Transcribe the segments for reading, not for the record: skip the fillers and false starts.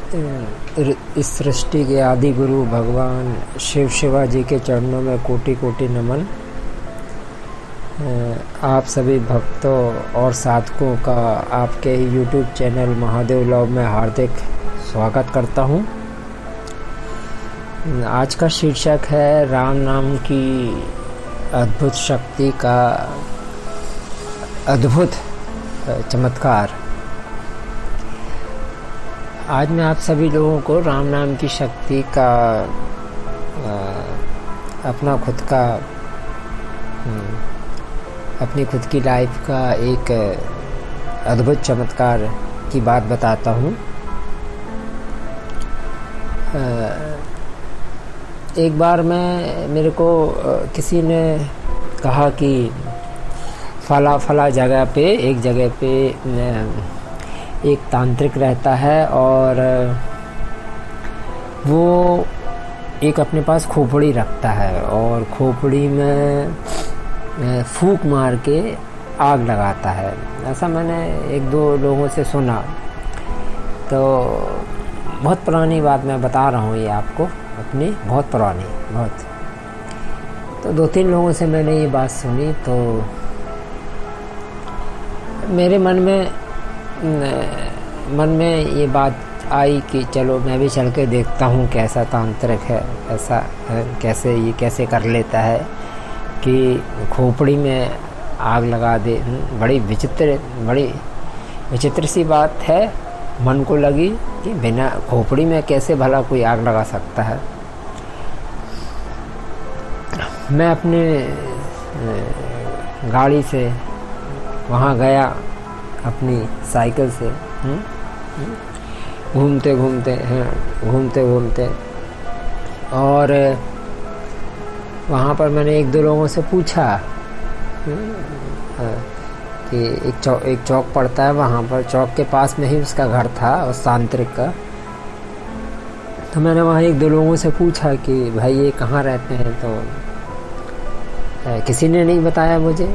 इस सृष्टि के आदि गुरु भगवान शिव शिवाजी के चरणों में कोटि कोटि नमन। आप सभी भक्तों और साधकों का आपके YouTube चैनल महादेव लव में हार्दिक स्वागत करता हूं। आज का शीर्षक है राम नाम की अद्भुत शक्ति का अद्भुत चमत्कार। आज मैं आप सभी लोगों को राम नाम की शक्ति का अपनी खुद की लाइफ का एक अद्भुत चमत्कार की बात बताता हूँ। एक बार मेरे को किसी ने कहा कि फला जगह पे एक तांत्रिक रहता है और वो एक अपने पास खोपड़ी रखता है और खोपड़ी में फूंक मार के आग लगाता है। ऐसा मैंने एक दो लोगों से सुना। तो बहुत पुरानी बात मैं बता रहा हूँ ये आपको, अपनी बहुत पुरानी। तो दो तीन लोगों से मैंने ये बात सुनी तो मेरे मन में ये बात आई कि चलो मैं भी चल के देखता हूँ कैसा तांत्रिक है, ऐसा है, कैसे कर लेता है कि खोपड़ी में आग लगा दे। बड़ी विचित्र सी बात है। मन को लगी कि बिना खोपड़ी में कैसे भला कोई आग लगा सकता है। मैं अपने गाड़ी से वहाँ गया, अपनी साइकिल से घूमते और वहाँ पर मैंने एक दो लोगों से पूछा कि एक चौक पड़ता है वहाँ पर, चौक के पास में ही उसका घर था उस तांत्रिक का। तो मैंने वहाँ एक दो लोगों से पूछा कि भाई ये कहाँ रहते हैं। तो किसी ने नहीं बताया मुझे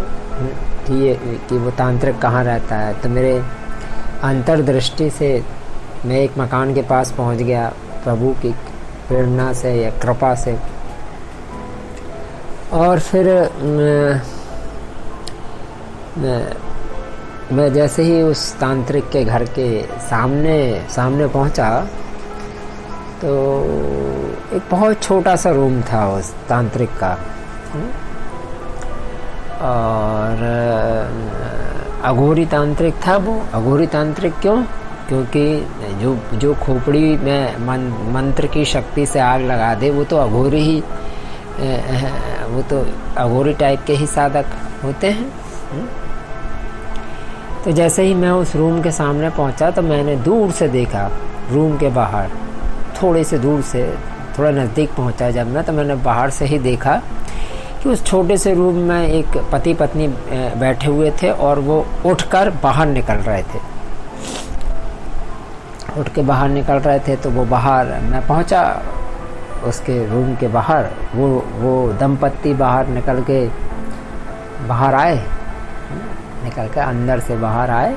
कि वो तांत्रिक कहाँ रहता है। तो मेरे अंतर्दृष्टि से मैं एक मकान के पास पहुंच गया, प्रभु की प्रेरणा से या कृपा से। और फिर मैं जैसे ही उस तांत्रिक के घर के सामने पहुंचा तो एक बहुत छोटा सा रूम था उस तांत्रिक का। और अघोरी तांत्रिक था वो। अघोरी तांत्रिक क्यों? क्योंकि जो खोपड़ी में मंत्र की शक्ति से आग लगा दे वो तो अघोरी टाइप के ही साधक होते हैं। तो जैसे ही मैं उस रूम के सामने पहुंचा तो मैंने दूर से देखा, रूम के बाहर थोड़े से दूर से थोड़ा नज़दीक पहुंचा जब मैं, तो मैंने बाहर से ही देखा कि उस छोटे से रूम में एक पति पत्नी बैठे हुए थे और वो उठकर बाहर निकल रहे थे। तो वो बाहर मैं पहुंचा उसके रूम के बाहर। वो दंपत्ति निकल के अंदर से बाहर आए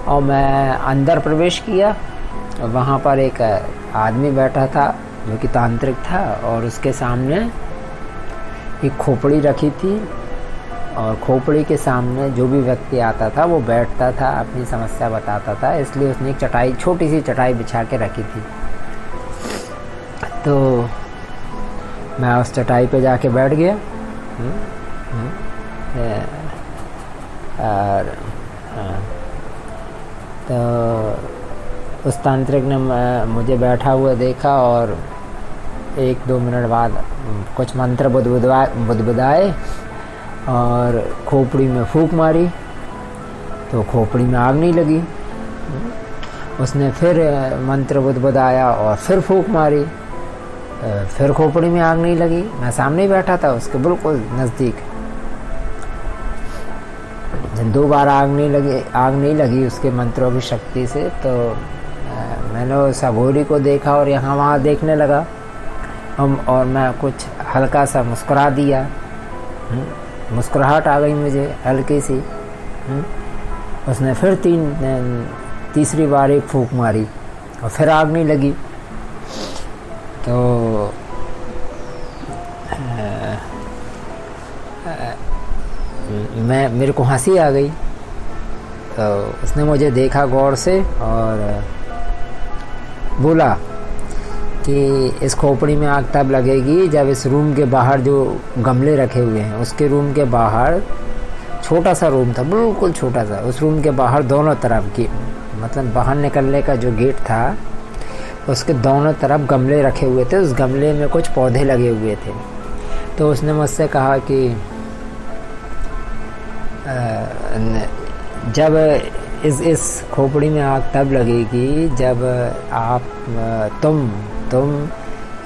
और मैं अंदर प्रवेश किया। वहाँ पर एक आदमी बैठा था जो कि तांत्रिक था और उसके सामने एक खोपड़ी रखी थी और खोपड़ी के सामने जो भी व्यक्ति आता था वो बैठता था, अपनी समस्या बताता था। इसलिए उसने एक छोटी सी चटाई बिछा के रखी थी। तो मैं उस चटाई पे जाके बैठ गया और तो उस तांत्रिक ने मुझे बैठा हुआ देखा और एक दो मिनट बाद कुछ मंत्र बुदबुदाए और खोपड़ी में फूंक मारी तो खोपड़ी में आग नहीं लगी। उसने फिर मंत्र बुदबुदाया और फिर फूंक मारी, फिर खोपड़ी में आग नहीं लगी। मैं सामने ही बैठा था उसके बिल्कुल नज़दीक। जब दो बार आग नहीं लगी उसके मंत्रों की शक्ति से, तो मैंने उस अघोरी को देखा और यहाँ वहाँ देखने लगा और मैं कुछ हल्का सा मुस्कुरा दिया। मुस्कुराहट आ गई मुझे हल्की सी। उसने फिर तीसरी बार एक फूंक मारी और फिर आग नहीं लगी। तो मेरे को हंसी आ गई। तो उसने मुझे देखा गौर से और बोला कि इस खोपड़ी में आग तब लगेगी जब इस रूम के बाहर जो गमले रखे हुए हैं, उसके रूम के बाहर, छोटा सा रूम था, बिल्कुल छोटा सा, उस रूम के बाहर दोनों तरफ की, मतलब बाहर निकलने का जो गेट था उसके दोनों तरफ गमले रखे हुए थे। उस गमले में कुछ पौधे लगे हुए थे। तो उसने मुझसे कहा कि जब इस खोपड़ी में आग तब लगेगी जब तुम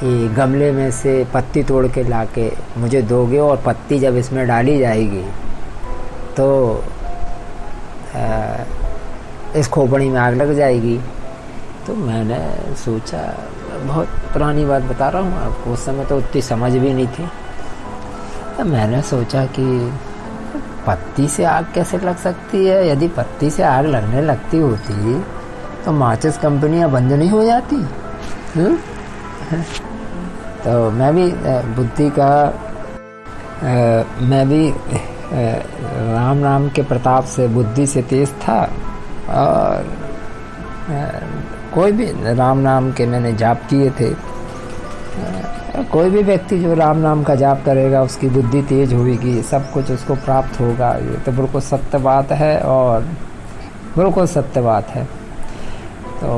ये गमले में से पत्ती तोड़ के लाके मुझे दोगे, और पत्ती जब इसमें डाली जाएगी तो इस खोपड़ी में आग लग जाएगी। तो मैंने सोचा, बहुत पुरानी बात बता रहा हूँ आपको, उस समय तो उतनी समझ भी नहीं थी। तो मैंने सोचा कि पत्ती से आग कैसे लग सकती है? यदि पत्ती से आग लगने लगती होती तो माचिस कंपनियां बंद नहीं हो जाती। तो मैं भी बुद्धि का मैं भी राम नाम के प्रताप से बुद्धि से तेज था, और कोई भी राम नाम के मैंने जाप किए थे। कोई भी व्यक्ति जो राम नाम का जाप करेगा उसकी बुद्धि तेज होगी, सब कुछ उसको प्राप्त होगा। ये तो बिल्कुल सत्य बात है, और बिल्कुल सत्य बात है। तो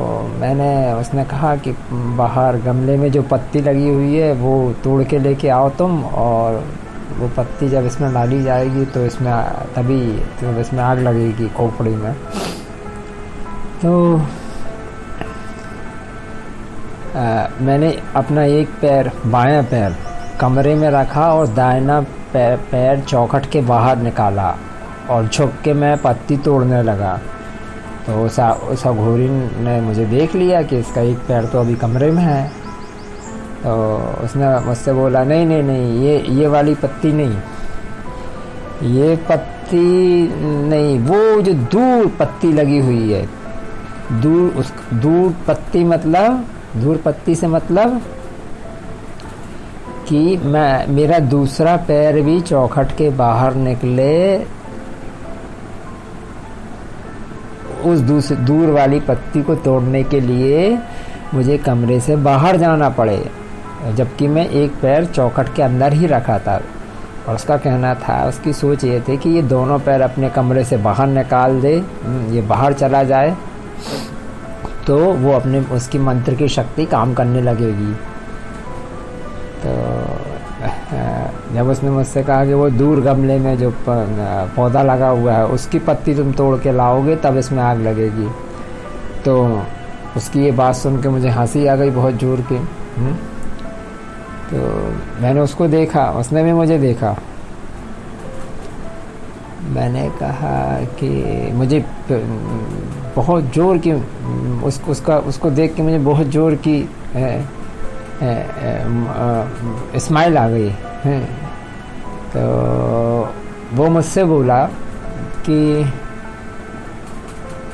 उसने कहा कि बाहर गमले में जो पत्ती लगी हुई है वो तोड़ के लेके आओ तुम, और वो पत्ती जब इसमें डाली जाएगी तो इसमें आग लगेगी खोपड़ी में। तो मैंने अपना एक पैर, बायां पैर कमरे में रखा और दाहिना पैर चौखट के बाहर निकाला और झुक के मैं पत्ती तोड़ने लगा। तो उस अघोरी ने मुझे देख लिया कि इसका एक पैर तो अभी कमरे में है। तो उसने मुझसे बोला, नहीं, ये वाली पत्ती नहीं, ये पत्ती नहीं, वो जो दूर पत्ती लगी हुई है, दूर पत्ती से मतलब कि मेरा दूसरा पैर भी चौखट के बाहर निकले, उस दूर वाली पत्ती को तोड़ने के लिए मुझे कमरे से बाहर जाना पड़े, जबकि मैं एक पैर चौखट के अंदर ही रखा था। और उसका कहना था, उसकी सोच ये थी कि ये दोनों पैर अपने कमरे से बाहर निकाल दे, ये बाहर चला जाए तो वो उसकी मंत्र की शक्ति काम करने लगेगी। तो जब उसने मुझसे कहा कि वो दूर गमले में जो पौधा लगा हुआ है उसकी पत्ती तुम तोड़ के लाओगे तब इसमें आग लगेगी, तो उसकी ये बात सुन के मुझे हंसी आ गई बहुत जोर की। तो मैंने उसको देखा, उसने भी मुझे देखा। मैंने कहा कि मुझे बहुत जोर की उसको देख के मुझे बहुत जोर की स्माइल आ गई। तो वो मुझसे बोला कि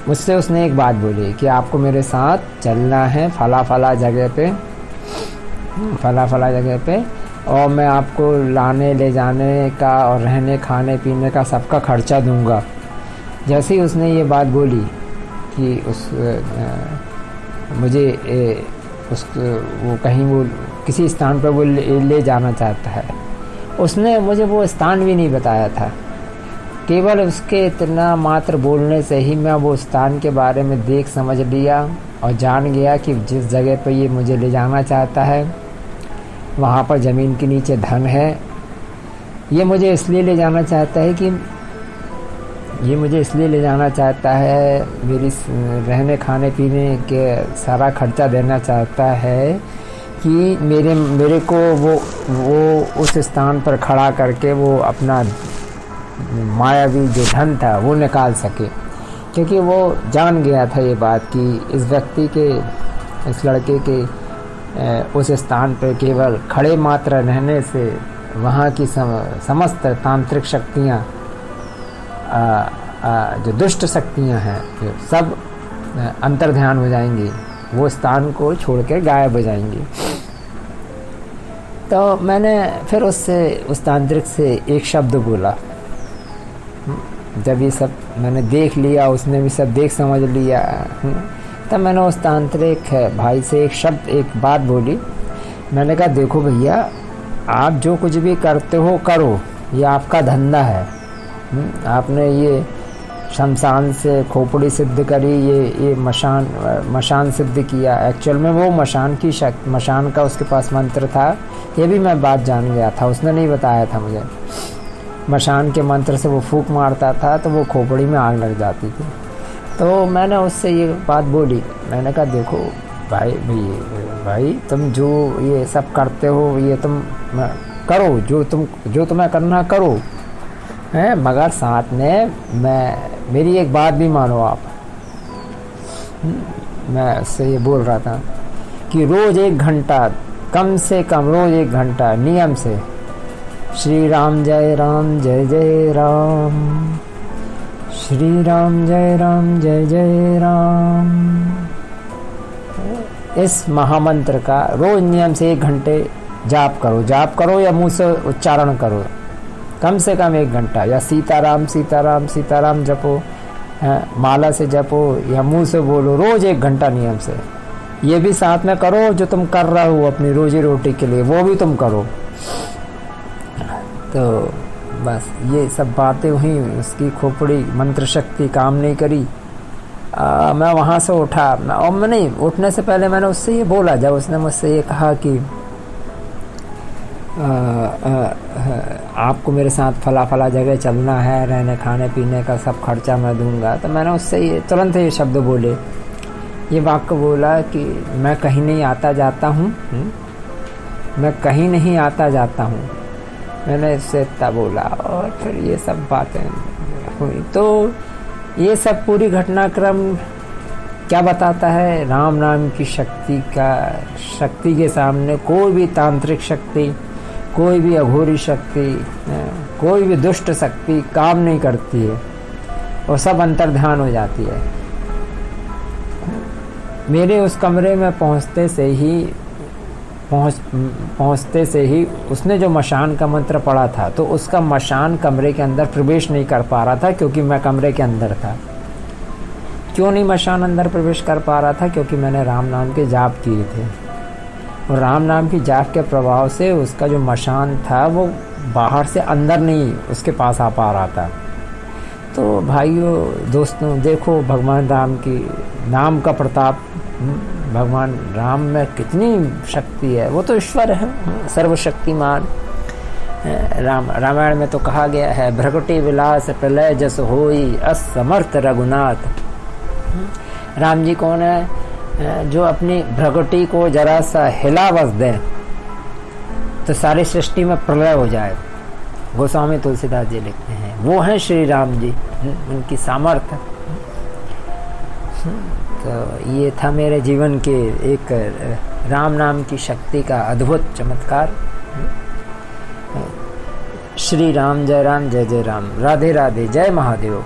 मुझसे उसने एक बात बोली कि आपको मेरे साथ चलना है फला जगह पे, और मैं आपको लाने ले जाने का और रहने खाने पीने का सबका खर्चा दूंगा। जैसे ही उसने ये बात बोली कि वो कहीं वो किसी स्थान पर वो ले जाना चाहता है, उसने मुझे वो स्थान भी नहीं बताया था। केवल उसके इतना मात्र बोलने से ही मैं वो स्थान के बारे में देख समझ लिया और जान गया कि जिस जगह पर ये मुझे ले जाना चाहता है वहाँ पर ज़मीन के नीचे धन है। ये मुझे इसलिए ले जाना चाहता है, मेरी रहने खाने पीने के सारा खर्चा देना चाहता है कि मेरे को वो उस स्थान पर खड़ा करके वो अपना मायावी जो धन था वो निकाल सके। क्योंकि वो जान गया था ये बात कि इस लड़के के उस स्थान पर केवल खड़े मात्र रहने से वहाँ की समस्त तांत्रिक शक्तियाँ, जो दुष्ट शक्तियाँ हैं, जो सब अंतर्ध्यान हो जाएंगी। वो स्थान को छोड़ कर गायब हो जाएंगी। तो मैंने फिर उससे, उस तांत्रिक से एक शब्द बोला। जब ये सब मैंने देख लिया, उसने भी सब देख समझ लिया, तब मैंने उस तांत्रिक भाई से एक बात बोली। मैंने कहा देखो भैया, आप जो कुछ भी करते हो करो, ये आपका धंधा है। आपने ये शमशान से खोपड़ी सिद्ध करी, ये मशान सिद्ध किया। एक्चुअल में वो मशान का उसके पास मंत्र था। ये भी मैं बात जान गया था, उसने नहीं बताया था मुझे। मशान के मंत्र से वो फूंक मारता था तो वो खोपड़ी में आग लग जाती थी। तो मैंने उससे ये बात बोली। मैंने कहा देखो भाई तुम जो ये सब करते हो, ये तुम करो, जो तुम्हें करना करो, हैं, मगर साथ में मेरी एक बात भी मानो आप। मैं उससे ये बोल रहा था कि रोज़ 1 घंटा, कम से कम रोज़ 1 घंटा नियम से श्री राम जय राम जय जय राम, श्री राम जय जय राम, इस महामंत्र का रोज नियम से 1 घंटे जाप करो या मुंह से उच्चारण करो, कम से कम 1 घंटा। या सीताराम सीताराम सीताराम जपो, माला से जपो या मुंह से बोलो, रोज 1 घंटा नियम से। ये भी साथ में करो जो तुम कर रहे हो अपनी रोजी रोटी के लिए, वो भी तुम करो। तो बस ये सब बातें हुई। उसकी खोपड़ी मंत्र शक्ति काम नहीं करी। मैं वहाँ से उठा, और मैं नहीं उठने से पहले मैंने उससे ये बोला, जब उसने मुझसे ये कहा कि आपको मेरे साथ फला जगह चलना है, रहने खाने पीने का सब खर्चा मैं दूंगा। तो मैंने उससे ये तुरंत ये शब्द बोले, ये वाक्य बोला कि मैं कहीं नहीं आता जाता हूँ, मैं कहीं नहीं आता जाता हूँ। मैंने इससे इतना बोला और फिर ये सब बातें हुई। तो ये सब पूरी घटनाक्रम क्या बताता है? राम नाम की शक्ति के सामने कोई भी तांत्रिक शक्ति, कोई भी अघोरी शक्ति, कोई भी दुष्ट शक्ति काम नहीं करती है और सब अंतर्ध्यान हो जाती है। मेरे उस कमरे में पहुंचते से ही उसने जो मशान का मंत्र पढ़ा था, तो उसका मशान कमरे के अंदर प्रवेश नहीं कर पा रहा था, क्योंकि मैं कमरे के अंदर था। क्यों नहीं मशान अंदर प्रवेश कर पा रहा था? क्योंकि मैंने राम नाम के जाप किए थे, और राम नाम की जाप के प्रभाव से उसका जो मशान था वो बाहर से अंदर नहीं उसके पास आ पा रहा था। तो भाइयों दोस्तों, देखो भगवान राम की नाम का प्रताप, भगवान राम में कितनी शक्ति है। वो तो ईश्वर है, सर्वशक्तिमान। रामायण में तो कहा गया है, भ्रगुटी विलास प्रलय जस होई, असमर्थ रघुनाथ। राम जी कौन है? जो अपनी भ्रगुटी को जरा सा हिला बस दे तो सारी सृष्टि में प्रलय हो जाए। गोस्वामी तुलसीदास जी लिखते हैं, वो हैं श्री राम जी, उनकी सामर्थ्य। तो ये था मेरे जीवन के एक राम नाम की शक्ति का अद्भुत चमत्कार। श्री राम जय जय राम। राधे राधे, जय महादेव।